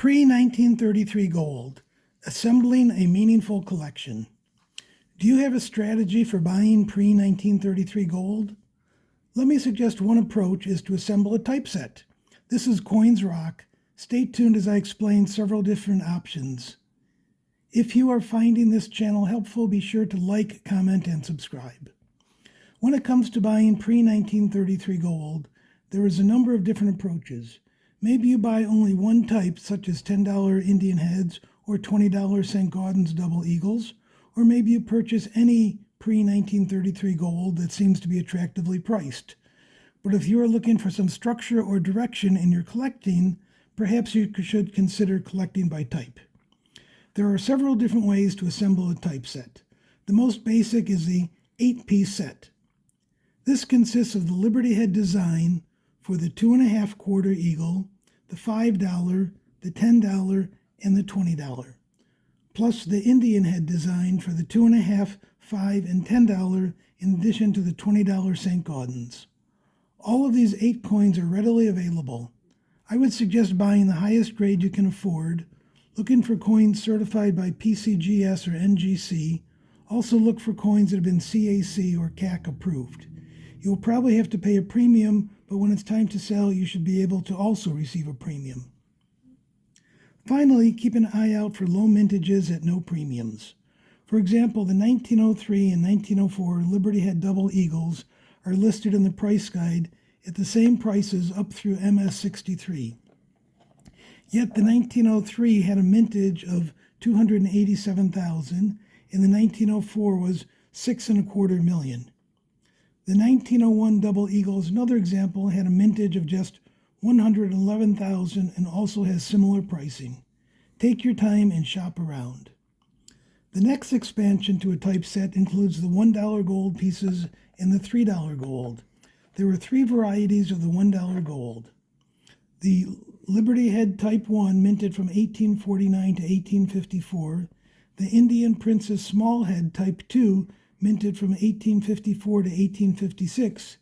Pre-1933 gold, assembling a meaningful collection. Do you have a strategy for buying pre-1933 gold? Let me suggest one approach is to assemble a typeset. This is Coins Rock. Stay tuned as I explain several different options. If you are finding this channel helpful, be sure to like, comment, and subscribe. When it comes to buying pre-1933 gold, there is a number of different approaches. Maybe you buy only one type, such as $10 Indian heads or $20 St. Gaudens double eagles, or maybe you purchase any pre-1933 gold that seems to be attractively priced. But if you are looking for some structure or direction in your collecting, perhaps you should consider collecting by type. There are several different ways to assemble a typeset. The most basic is the 8-piece set. This consists of the Liberty Head design for the 2.5 quarter eagle, the $5, the $10, and the $20, plus the Indian head design for the 2.5, $5, and $10, in addition to the $20 St. Gaudens. All of these 8 coins are readily available. I would suggest buying the highest grade you can afford, looking for coins certified by PCGS or NGC. Also look for coins that have been CAC or CAC approved. You will probably have to pay a premium, but when it's time to sell, you should be able to also receive a premium. Finally, keep an eye out for low mintages at no premiums. For example, the 1903 and 1904 Liberty Head double eagles are listed in the price guide at the same prices up through MS63. Yet the 1903 had a mintage of 287,000, and the 1904 was 6.25 million. The 1901 double eagle is another example, had a mintage of just 111,000 and also has similar pricing. Take your time and shop around. The next expansion to a typeset includes the $1 gold pieces and the $3 gold. There are 3 varieties of the $1 gold. The Liberty Head Type 1, minted from 1849 to 1854. The Indian Princess Small Head Type 2, minted from 1854 to 1856.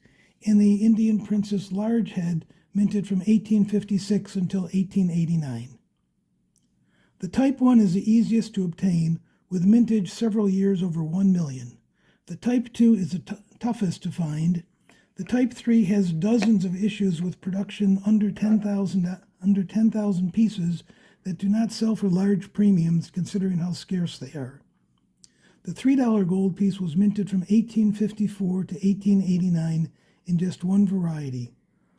And the Indian Princess Large Head, minted from 1856 until 1889. The Type 1 is the easiest to obtain, with mintage several years over 1 million. The Type 2 is the toughest to find. The Type 3 has dozens of issues with production under 10,000 pieces that do not sell for large premiums considering how scarce they are. The $3 gold piece was minted from 1854 to 1889 in just one variety.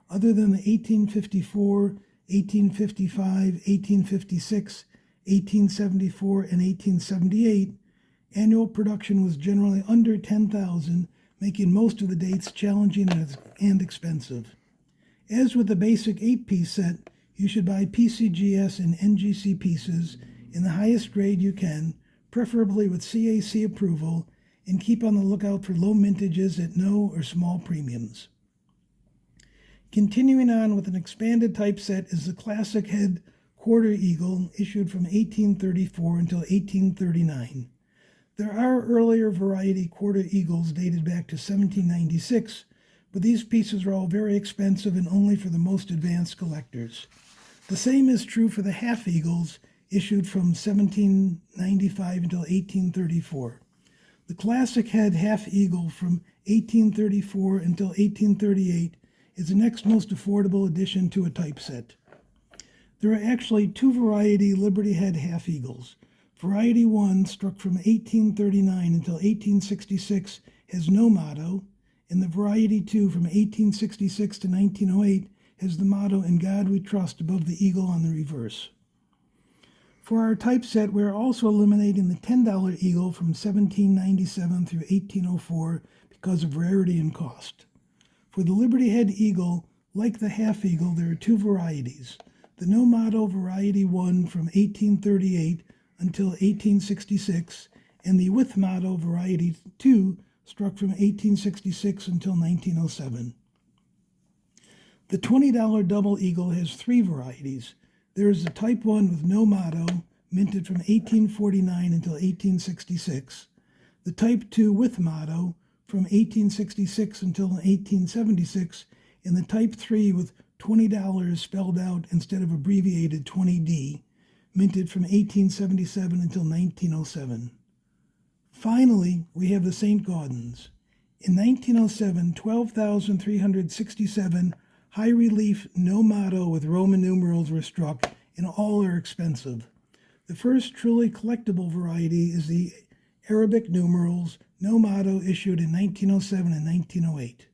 Other than the 1854, 1855, 1856, 1874, and 1878, annual production was generally under 10,000, making most of the dates challenging and expensive. As with the basic 8-piece set, you should buy PCGS and NGC pieces in the highest grade you can, preferably with CAC approval, and keep on the lookout for low mintages at no or small premiums. Continuing on with an expanded typeset is the Classic Head Quarter Eagle, issued from 1834 until 1839. There are earlier variety quarter eagles dated back to 1796, but these pieces are all very expensive and only for the most advanced collectors. The same is true for the half eagles, issued from 1795 until 1834. The Classic Head Half Eagle from 1834 until 1838 is the next most affordable addition to a typeset. There are actually 2 variety Liberty Head Half Eagles. Variety 1, struck from 1839 until 1866, has no motto, and the Variety 2 from 1866 to 1908 has the motto "In God We Trust" above the eagle on the reverse. For our typeset, we are also eliminating the $10 eagle from 1797 through 1804 because of rarity and cost. For the Liberty Head Eagle, like the Half Eagle, there are 2 varieties. The No Motto Variety 1 from 1838 until 1866, and the With Motto Variety 2, struck from 1866 until 1907. The $20 Double Eagle has 3 varieties. There is the Type 1 with no motto, minted from 1849 until 1866. The Type 2 with motto, from 1866 until 1876, and the Type 3 with $20 spelled out instead of abbreviated 20D, minted from 1877 until 1907. Finally, we have the St. Gaudens. In 1907, 12,367 high-relief no motto with Roman numerals were struck, and all are expensive. The first truly collectible variety is the Arabic numerals no motto issued in 1907 and 1908.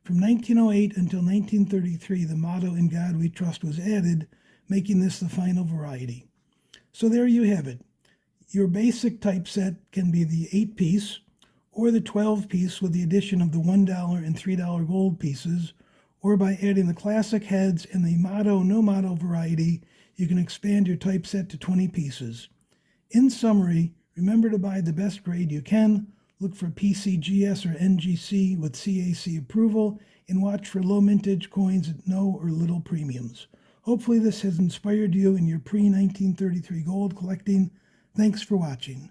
From 1908 until 1933, the motto "In God We Trust" was added, making this the final variety. So there you have it. Your basic typeset can be the 8-piece or the 12-piece with the addition of the $1 and $3 gold pieces, or by adding the classic heads and the motto no motto variety, you can expand your typeset to 20 pieces. In summary, remember to buy the best grade you can, look for PCGS or NGC with CAC approval, and watch for low mintage coins at no or little premiums. Hopefully this has inspired you in your pre-1933 gold collecting. Thanks for watching.